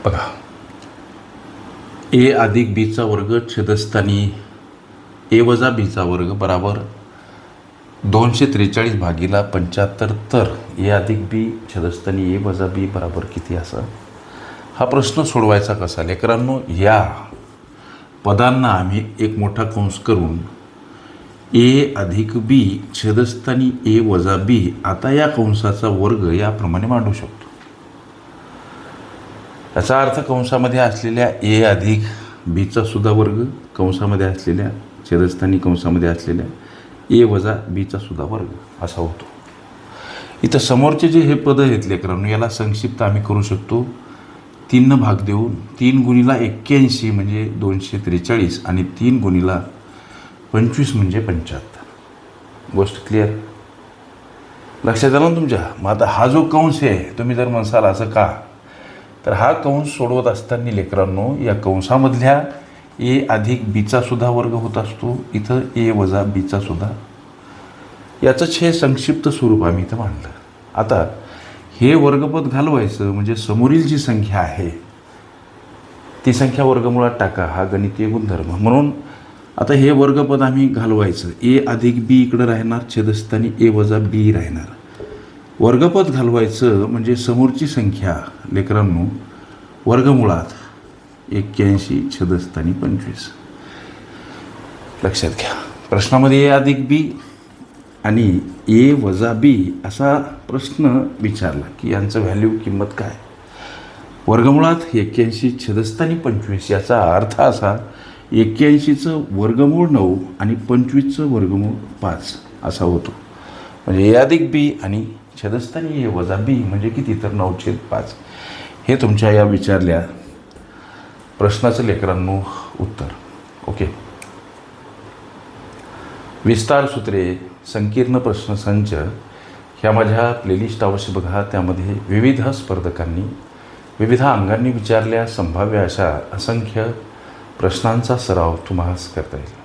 बघा, ए अधिक बीचा वर्ग छेदस्थानी ए वजा बीचा वर्ग बराबर 243 भागीला 75. तर ए अधिक बी छेदस्थानी ए वजा बी बराबर किती असा हा प्रश्न सोडवायचा कसा लेकरांनो. या पदांना आम्ही एक मोठा कंस करून ए अधिक बी छेदस्थानी ए वजा बी आता या कंसाचा वर्ग याप्रमाणे मांडू शकतो. याचा अर्थ कंसामध्ये असलेल्या ए अधिक बीचा सुद्धा वर्ग, कंसामध्ये असलेल्या छेदस्थानी कंसामध्ये असलेल्या ए वजा बीचा सुद्धा वर्ग असा होतो. इथं समोरचे जे हे पद आहेत लेकरांनो याला संक्षिप्त आम्ही करू शकतो 3 भाग देऊन. 3 गुणिला 81 म्हणजे 243 आणि 3 गुणिला 25 म्हणजे 75. गोष्ट क्लिअर लक्षात आलं ना तुमच्या. मग आता हा जो कंस आहे तुम्ही जर म्हणसाल असं का, तर हा कंस सोडवत असताना लेकरांनो या कंसामधल्या ए अधिक बीचा सुद्धा वर्ग होत असतो, इथं ए वजा बीचा सुद्धा. याचंच हे संक्षिप्त स्वरूप आम्ही इथं मांडलं. आता हे वर्गपद घालवायचं म्हणजे समोरील जी संख्या आहे ती संख्या वर्गमुळात टाका, हा गणितीय गुणधर्म. म्हणून आता हे वर्गपद आम्ही घालवायचं. ए अधिक बी इकडं राहणार, छेदस्थानी ए वजा बी राहणार. वर्गपद घालवायचं म्हणजे समोरची संख्या लेकरांनो वर्गमुळात 81 छेदस्थानी 25. लक्षात घ्या, प्रश्नामध्ये ए अधिक बी आणि ए वजा बी असा प्रश्न विचारला की यांचं व्हॅल्यू किंमत काय. वर्गमुळात 81 छेदस्थानी 25 याचा अर्थ असा 81चं वर्गमूळ 9 आणि 25चं वर्गमूळ 5 असा होतो. म्हणजे ए अधिक बी आणि छेदस्थानी ए वजा बी म्हणजे किती, तर 9/5. हे तुमच्या या विचारल्या प्रश्नाचं लेकरांनो उत्तर. ओके. विस्तार सूत्रे, संकीर्ण प्रश्नसंच ह्या माझ्या प्लेलिस्ट अवश्य बघा. त्यामध्ये विविध स्पर्धकांनी विविध अंगांनी विचारल्या संभाव्य अशा असंख्य प्रश्नांचा सराव तुम्हाला करता येईल.